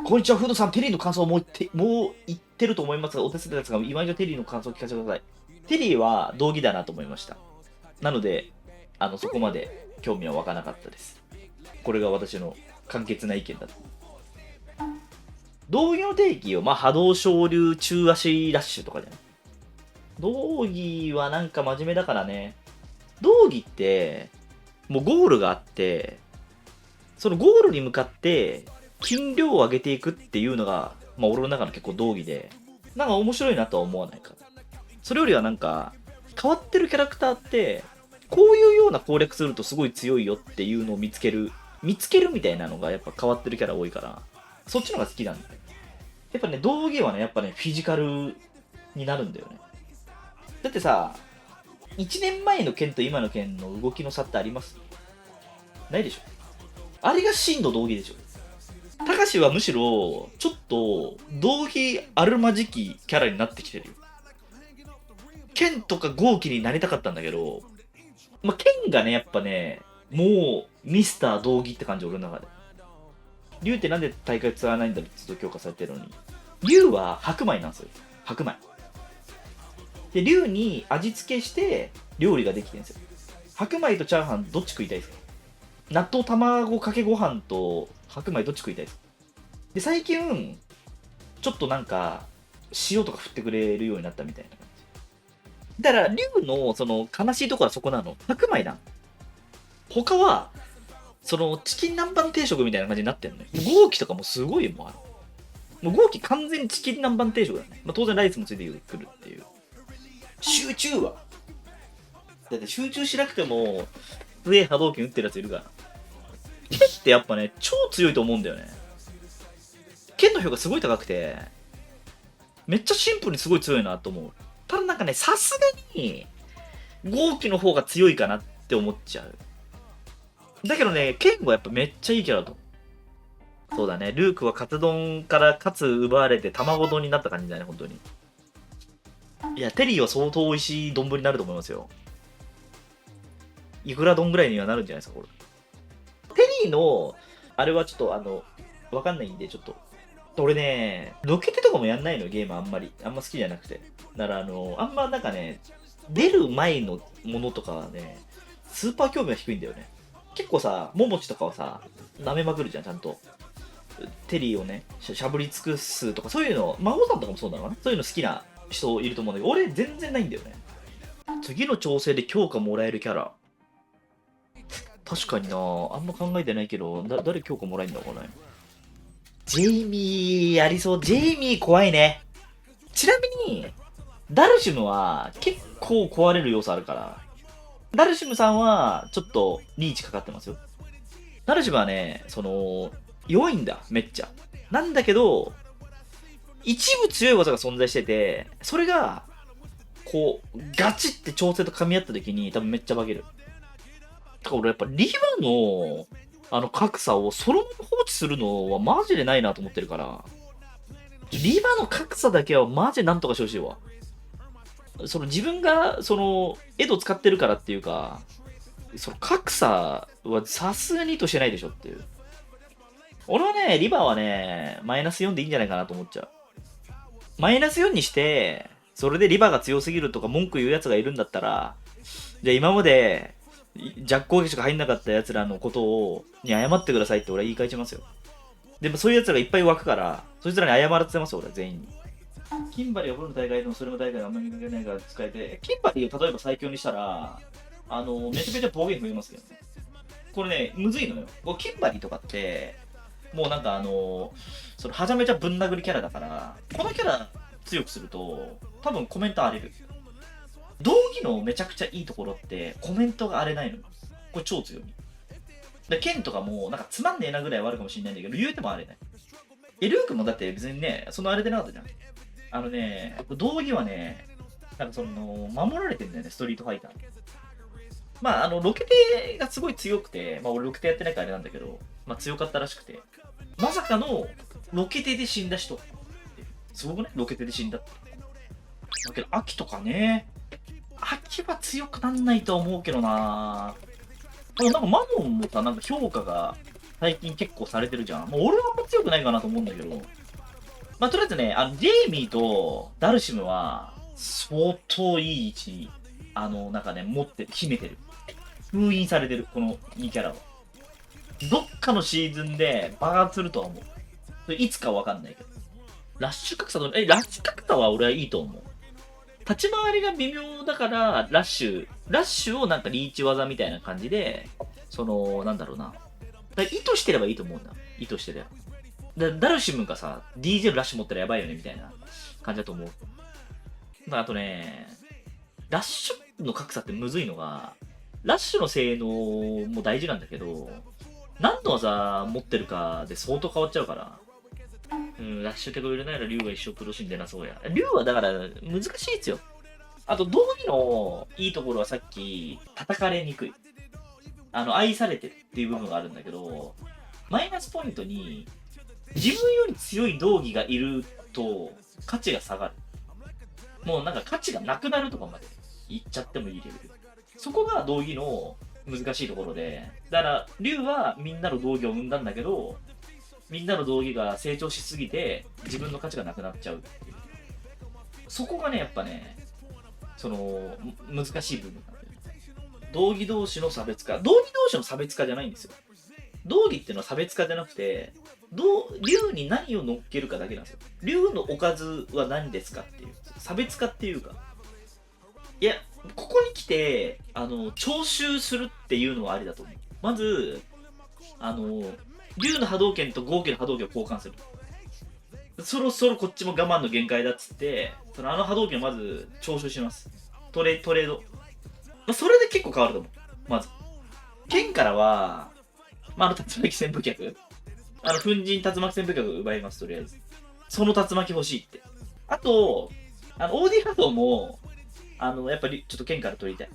こんにちは、フードさん。テリーの感想をもう言ってると思いますが、お手伝いですが、今以上テリーの感想を聞かせてください。テリーは道義だなと思いました。なので、そこまで興味は湧かなかったです。これが私の簡潔な意見だと。道義の定義を、波動昇竜中足ラッシュとかじゃない。道義はなんか真面目だからね。道義って、もうゴールがあって、そのゴールに向かって、金量を上げていくっていうのが、俺の中の結構道義で、なんか面白いなとは思わないか。それよりはなんか、変わってるキャラクターって、こういうような攻略するとすごい強いよっていうのを見つけるみたいなのがやっぱ変わってるキャラ多いから、そっちの方が好きなんだよ。やっぱね、道義はね、やっぱね、フィジカルになるんだよね。だってさ、1年前の剣と今の剣の動きの差ってあります？ないでしょ。あれが真の道義でしょ。たかしはむしろ、ちょっと、道義あるまじきキャラになってきてるよ。剣とか豪気になりたかったんだけど、剣がね、やっぱね、もう、ミスター道義って感じ、俺の中で。竜ってなんで大会使わないんだろうってずっと強化されてるのに。竜は白米なんですよ。白米。で、竜に味付けして、料理ができてるんですよ。白米とチャーハン、どっち食いたいですか？納豆卵かけご飯と白米どっち食いたいですか？で、最近、ちょっとなんか、塩とか振ってくれるようになったみたいな感じ。だから、竜の、その、悲しいところはそこなの。白米だ。他は、その、チキン南蛮定食みたいな感じになってんのよ。豪気とかもすごいもんある。もう豪気完全にチキン南蛮定食だね。当然ライスもついてくるっていう。集中は。だって集中しなくても、強い波動拳打ってるやついるから。剣ってやっぱね、超強いと思うんだよね。剣の評価すごい高くて、めっちゃシンプルにすごい強いなと思う。ただなんかね、さすがに、豪気の方が強いかなって思っちゃう。だけどね、ケンゴはやっぱめっちゃいいキャラだと。そうだね、ルークはカツ丼からカツ奪われて卵丼になった感じだね、本当に。いや、テリーは相当美味しい丼になると思いますよ。いくら丼ぐらいにはなるんじゃないですか、これ。テリーの、あれはちょっとわかんないんで、ちょっと。俺ね、ロケテとかもやんないの、ゲームあんまり。あんま好きじゃなくて。だからあんまなんかね、出る前のものとかはね、スーパー興味は低いんだよね。結構さ、ももちとかはさ、舐めまくるじゃん、ちゃんと。テリーをね、しゃぶり尽くすとか、そういうの、孫さんとかもそうだろうな。そういうの好きな人いると思うんだけど、俺全然ないんだよね。次の調整で強化もらえるキャラ。確かになあんま考えてないけど、誰強化もらえるんだろうね。ジェイミー、ありそう。ジェイミー怖いね。ちなみに、ダルシムは結構壊れる要素あるから。ダルシムさんは、ちょっとリーチかかってますよ。ダルシムはね、弱いんだ、めっちゃ。なんだけど、一部強い技が存在してて、それが、ガチって調整と噛み合った時に多分めっちゃ化ける。だから俺やっぱリバの、格差をそのまま放置するのはマジでないなと思ってるから、リバの格差だけはマジでなんとかしてほしいわ。自分が、エド使ってるからっていうか、その格差はさすがに意図してないでしょっていう。俺はね、リバーはね、マイナス4でいいんじゃないかなと思っちゃう。マイナス4にして、それでリバーが強すぎるとか文句言う奴がいるんだったら、じゃあ今まで、弱攻撃しか入んなかった奴らのことに謝ってくださいって俺は言い返しますよ。でもそういう奴らがいっぱい湧くから、そいつらに謝らせてますよ、俺は全員に。キンバリーをプロの大会でもそれも大会であんまり見かけないから使えて、キンバリーを例えば最強にしたら、めちゃめちゃ暴言増えますけどね。これね、むずいのよ。キンバリーとかって、もうなんかはちゃめちゃぶん殴りキャラだから、このキャラ強くすると、多分コメント荒れる。道義のめちゃくちゃいいところって、コメントが荒れないのよ。これ超強み。で、剣とかも、なんかつまんねえなぐらいはあるかもしれないんだけど、言うても荒れない。ルークもだって別にね、その荒れてなかったじゃん。道義はね、なんか守られてんだよね、ストリートファイター。ロケテがすごい強くて、俺ロケテやってないからあれなんだけど、強かったらしくて、まさかのロケテで死んだ人。すごくね、ロケテで死んだって。だけど、秋とかね、秋は強くなんないと思うけどななんかマモンもさ、なんか評価が最近結構されてるじゃん。もう俺はあんま強くないかなと思うんだけど。まあ、とりあえずね、ジェイミーとダルシムは、相当いい位置に、なんかね、持ってる、秘めてる。封印されてる、この2キャラは。どっかのシーズンで爆発するとは思う。それいつかわかんないけど。ラッシュ格差と、ラッシュ格差は俺はいいと思う。立ち回りが微妙だから、ラッシュをなんかリーチ技みたいな感じで、なんだろうな。だ意図してればいいと思うんだ。意図してれば。ダルシムがさ、DJ のラッシュ持ったらやばいよね、みたいな感じだと思う。あとね、ラッシュの格差ってむずいのが、ラッシュの性能も大事なんだけど、何の技持ってるかで相当変わっちゃうから。うん、ラッシュ手こ入れないら竜が一生苦しんでなそうや。竜はだから難しいですよ。あと、道義のいいところはさっき、叩かれにくい。愛されてるっていう部分があるんだけど、マイナスポイントに、自分より強い道義がいると、価値が下がる。もうなんか価値がなくなるとかまで言っちゃってもいいレベル。そこが道義の難しいところで、だから、竜はみんなの道義を生んだんだけど、みんなの道義が成長しすぎて、自分の価値がなくなっちゃうっていう。そこがね、やっぱね、難しい部分なんだよね。道義同士の差別化。道義同士の差別化じゃないんですよ。道義っていうのは差別化じゃなくて、竜に何を乗っけるかだけなんですよ。竜のおかずは何ですかっていう。差別化っていうか。いや、ここに来て、徴収するっていうのはありだと思う。まず、竜の波動拳と合気の波動拳を交換する。そろそろこっちも我慢の限界だっつって、波動拳をまず徴収します。トレード。まあ、それで結構変わると思う。まず。剣からは、まあ、竜巻旋風脚。粉塵竜巻旋風脚を奪います、とりあえず。その竜巻欲しいって。あと、オーディハドも、やっぱりちょっと剣から取りたい。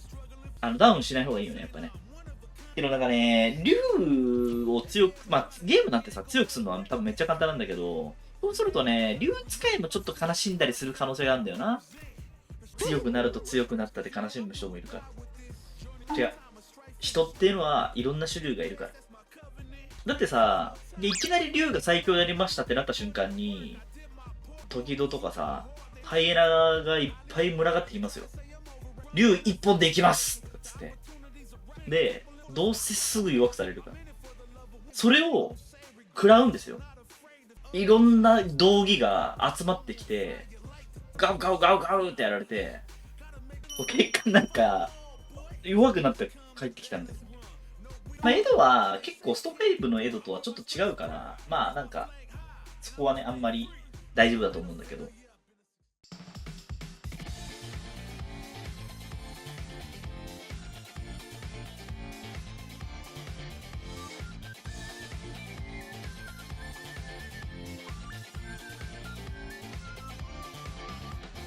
ダウンしない方がいいよね、やっぱね。けどなんかね、竜を強く、まあ、ゲームなんてさ、強くするのは多分めっちゃ簡単なんだけど、そうするとね、竜使いもちょっと悲しんだりする可能性があるんだよな。強くなると強くなったで悲しむ人もいるから。違う。人っていうのはいろんな種類がいるから。だってさ、いきなり竜が最強になりましたってなった瞬間に、時戸とかさ、ハイエナがいっぱい群がってきますよ。竜一本でいきますとかつって。で、どうせすぐ弱くされるから。それを食らうんですよ。いろんな道義が集まってきて、ガウガウガウガウってやられて、結果なんか、弱くなって帰ってきたんだよ。まあ、エドは結構ストフェイブのエドとはちょっと違うから、まあなんか、そこはね、あんまり大丈夫だと思うんだけど。